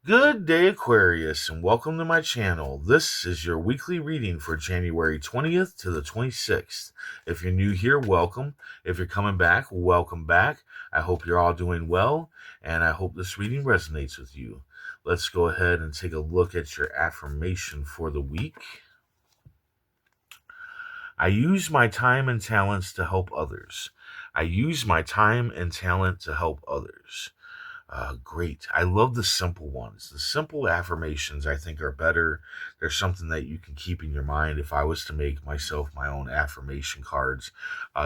Good day, Aquarius, and welcome to my channel. This is your weekly reading for January 20th to the 26th. If you're new here, welcome. If you're coming back, welcome back. I hope you're all doing well, and I hope this reading resonates with you. Let's go ahead and take a look at your affirmation for the week. I use my time and talents to help others. I use my time and talent to help others. Great. I love the simple ones. The simple affirmations I think are better. There's something that you can keep in your mind. If I was to make myself my own affirmation cards,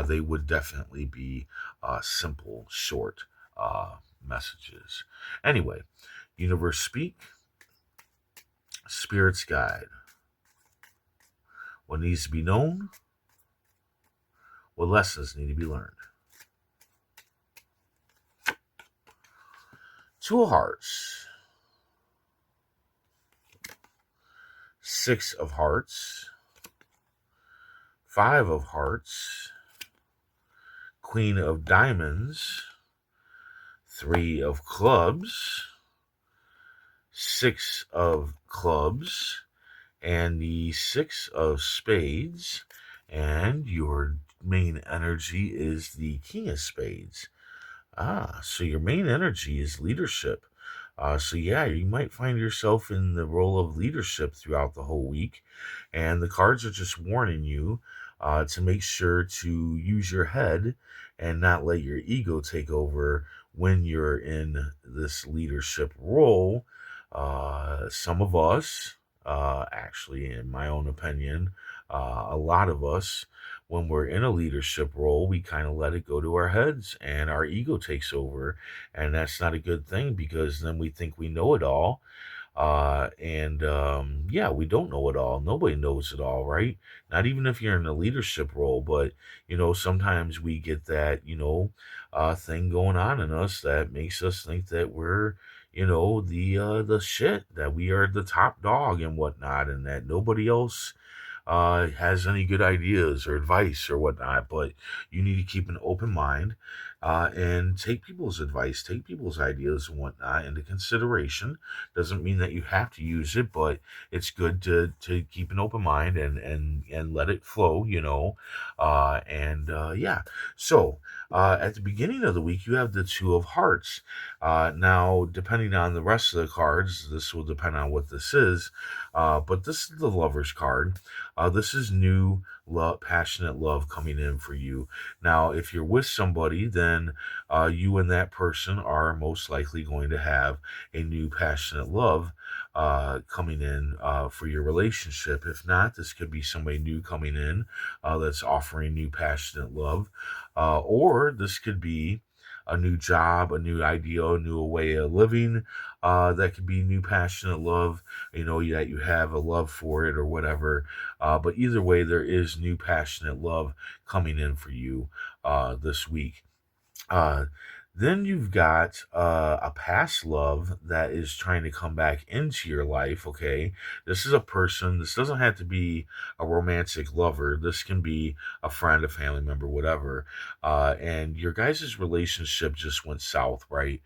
they would definitely be simple, short messages. Anyway, universe speak, spirits guide. What needs to be known? What lessons need to be learned? Two of Hearts, Six of Hearts, Five of Hearts, Queen of Diamonds, Three of Clubs, Six of Clubs, and the Six of Spades. And your main energy is the King of Spades. So your main energy is leadership. So yeah, you might find yourself in the role of leadership throughout the whole week. And the cards are just warning you to make sure to use your head and not let your ego take over when you're in this leadership role. Some of us, actually, in my own opinion, a lot of us, when we're in a leadership role, we kind of let it go to our heads and our ego takes over. And that's not a good thing because then we think we know it all. Yeah, we don't know it all. Nobody knows it all, right? Not even if you're in a leadership role, but sometimes we get that, thing going on in us that makes us think that we're, the shit, that we are the top dog and whatnot, and that nobody else has any good ideas or advice or whatnot. But you need to keep an open mind and take people's advice, take people's ideas and whatnot into consideration. Doesn't mean that you have to use it, but it's good to keep an open mind and let it flow, yeah. So at the beginning of the week, you have the Two of Hearts. Now, depending on the rest of the cards, this will depend on what this is. But this is the Lover's card. This is new love, passionate love coming in for you. Now, if you're with somebody, then you and that person are most likely going to have a new passionate love coming in for your relationship. If not, this could be somebody new coming in that's offering new passionate love. Or this could be a new job, a new idea, a new way of living. That could be new passionate love, that you have a love for it or whatever. But either way, there is new passionate love coming in for you this week. Uh, then you've got a past love that is trying to come back into your life, okay? This is a person, this doesn't have to be a romantic lover. This can be a friend, a family member, whatever. And your guys' relationship just went south, right?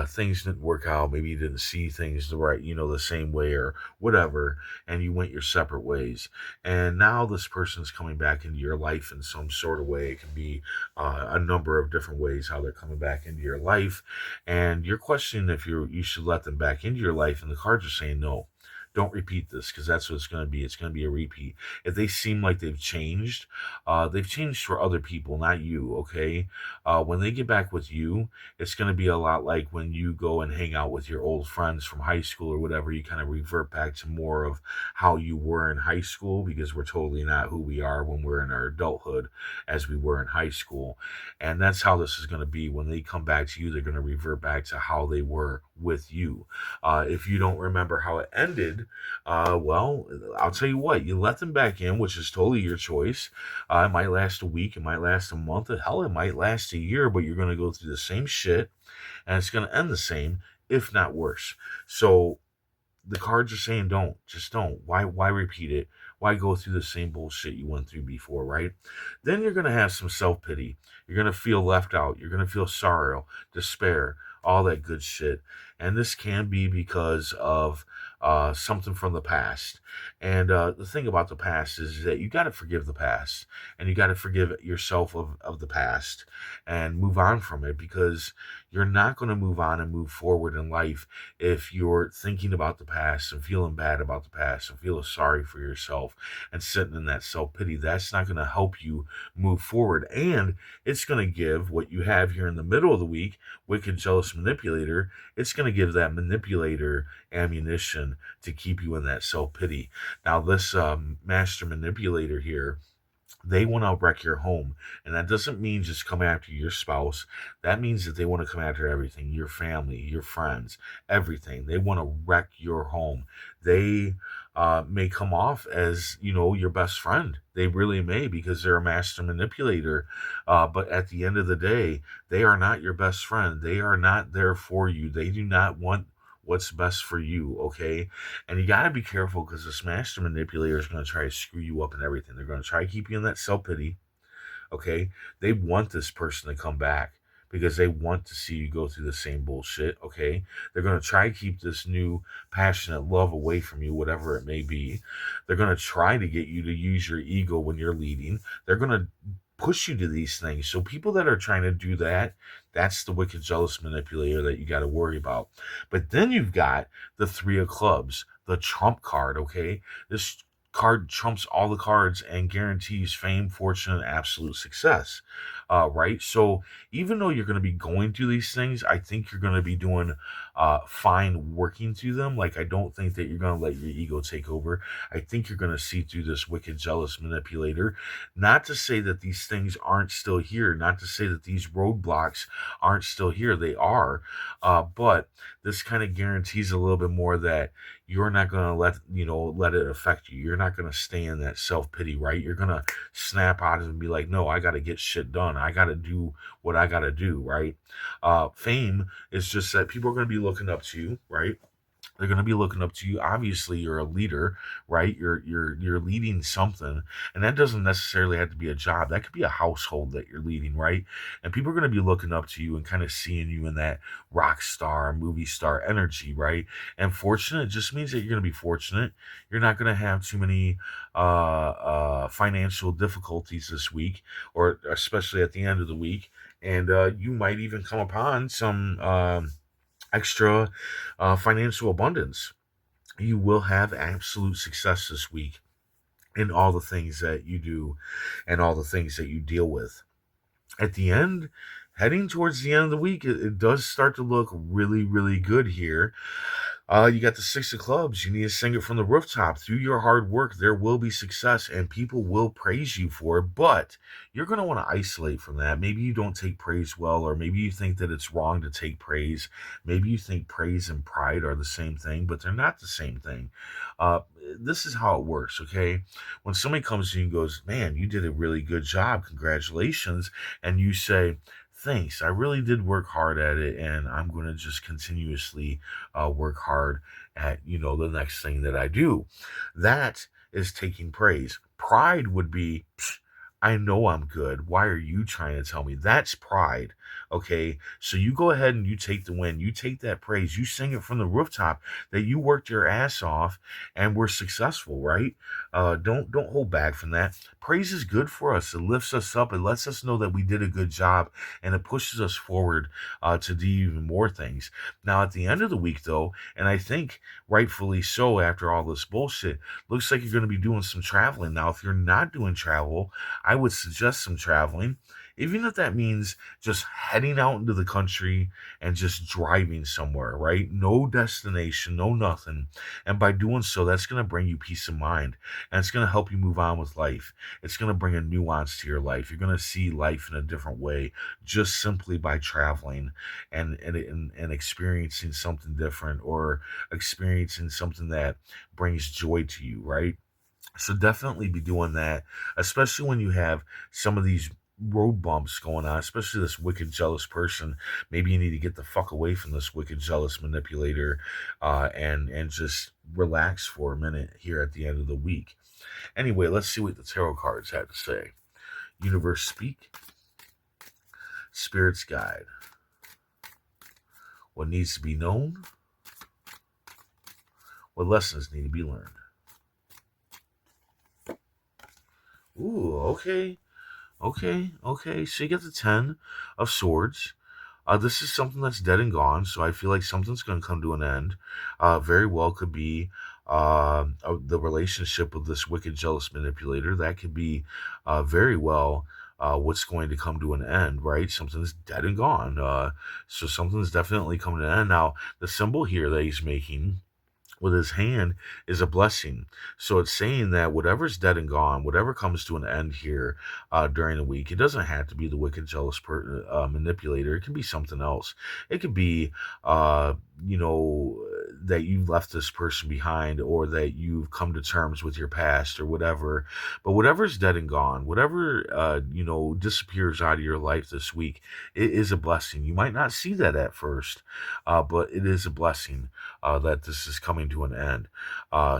Things didn't work out. Maybe you didn't see things the same way or whatever, and you went your separate ways. And now this person's coming back into your life in some sort of way. It can be a number of different ways how they're coming back into your life, and you're questioning if you should let them back into your life, and the cards are saying no. Don't repeat this, because that's what it's going to be. It's going to be a repeat. If they seem like they've changed for other people, not you, okay? When they get back with you, it's going to be a lot like when you go and hang out with your old friends from high school or whatever. You kind of revert back to more of how you were in high school, because we're totally not who we are when we're in our adulthood as we were in high school. And that's how this is going to be. When they come back to you, they're going to revert back to how they were with you. If you don't remember how it ended, well, I'll tell you what, you let them back in, which is totally your choice. It might last a week, it might last a month, hell, it might last a year, but you're going to go through the same shit, and it's going to end the same, if not worse. So the cards are saying don't. Just don't. Why repeat it? Why go through the same bullshit you went through before, right? Then you're going to have some self pity. You're going to feel left out. You're going to feel sorrow, despair, all that good shit. And this can be because of something from the past. And the thing about the past is that you got to forgive the past, and you got to forgive yourself of the past and move on from it, because you're not going to move on and move forward in life if you're thinking about the past and feeling bad about the past and feeling sorry for yourself and sitting in that self pity. That's not going to help you move forward. And it's going to give what you have here in the middle of the week, wicked, jealous manipulator, it's going to give that manipulator ammunition to keep you in that self pity. Now, this master manipulator here, they want to wreck your home. And that doesn't mean just come after your spouse. That means that they want to come after everything, your family, your friends, everything. They want to wreck your home. They may come off as, your best friend. They really may, because they're a master manipulator. But at the end of the day, they are not your best friend. They are not there for you. They do not want what's best for you, okay? And you got to be careful, because this master manipulator is going to try to screw you up and everything. They're going to try to keep you in that self pity, okay? They want this person to come back because they want to see you go through the same bullshit, okay? They're going to try to keep this new passionate love away from you, whatever it may be. They're going to try to get you to use your ego when you're leading. They're going to push you to these things. So people that are trying to do that, that's the wicked jealous manipulator that you got to worry about. But then you've got the three of clubs, the trump card, okay? This card trumps all the cards and guarantees fame, fortune, and absolute success. Right? So even though you're going to be going through these things, I think you're going to be doing fine working through them. Like, I don't think that you're going to let your ego take over. I think you're going to see through this wicked jealous manipulator. Not to say that these things aren't still here, not to say that these roadblocks aren't still here. They are. But this kind of guarantees a little bit more that you're not going to let it affect you. You're not going to stay in that self-pity, right? You're going to snap out of it and be like, no, I got to get shit done. I got to do what I got to do, right? Fame is just that people are going to be looking up to you, right? They're going to be looking up to you. Obviously, you're a leader, right? You're leading something, and that doesn't necessarily have to be a job. That could be a household that you're leading, right? And people are going to be looking up to you and kind of seeing you in that rock star, movie star energy, right? And fortunate just means that you're going to be fortunate. You're not going to have too many financial difficulties this week, or especially at the end of the week. And you might even come upon some extra financial abundance. You will have absolute success this week in all the things that you do and all the things that you deal with. At the end, heading towards the end of the week, it does start to look really, really good here. You got the six of clubs. You need to sing it from the rooftop. Through your hard work, there will be success, and people will praise you for it. But you're going to want to isolate from that. Maybe you don't take praise well, or maybe you think that it's wrong to take praise. Maybe you think praise and pride are the same thing, but they're not the same thing. Uh, this is how it works, okay? When somebody comes to you and goes, "Man, you did a really good job. Congratulations," and you say, "Thanks. I really did work hard at it, and I'm going to just continuously work hard at the next thing that I do." That is taking praise. Pride would be, "Psh, I know I'm good. Why are you trying to tell me?" That's pride. Okay, so you go ahead and you take the win. You take that praise. You sing it from the rooftop that you worked your ass off and were successful. Right? Don't hold back from that. Praise is good for us. It lifts us up. It lets us know that we did a good job, and it pushes us forward to do even more things. Now, at the end of the week, though, and I think rightfully so after all this bullshit, looks like you're going to be doing some traveling. Now, if you're not doing travel, I would suggest some traveling, even if that means just heading out into the country and just driving somewhere, right? No destination, no nothing. And by doing so, that's going to bring you peace of mind, and it's going to help you move on with life. It's going to bring a nuance to your life. You're going to see life in a different way just simply by traveling and experiencing something different, or experiencing something that brings joy to you, right? So definitely be doing that, especially when you have some of these road bumps going on, especially this wicked jealous person. Maybe you need to get the fuck away from this wicked jealous manipulator, and just relax for a minute here at the end of the week. Anyway, let's see what the tarot cards had to say. Universe speak, Spirit's guide. What needs to be known? What lessons need to be learned? Ooh, okay. Okay. So you get the 10 of Swords. This is something that's dead and gone, so I feel like something's going to come to an end. Very well could be the relationship with this wicked, jealous manipulator. That could be very well what's going to come to an end, right? Something's dead and gone. So something's definitely coming to an end. Now, the symbol here that he's making with his hand is a blessing. So it's saying that whatever's dead and gone, whatever comes to an end here during the week, it doesn't have to be the wicked, jealous manipulator. It can be something else. It could be, you know, that you've left this person behind or that you've come to terms with your past or whatever. But whatever's dead and gone, whatever, disappears out of your life this week, it is a blessing. You might not see that at first, but it is a blessing that this is coming to an end.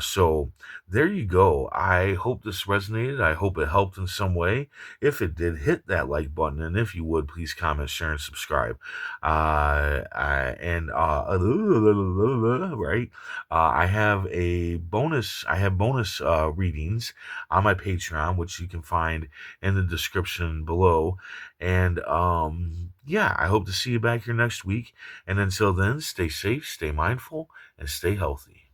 So there you go. I hope this resonated. I hope it helped in some way. If it did, hit that like button. And if you would, please comment, share, and subscribe. Right. I have a bonus. I have bonus readings on my Patreon, which you can find in the description below. And yeah, I hope to see you back here next week. And until then, stay safe, stay mindful, and stay healthy.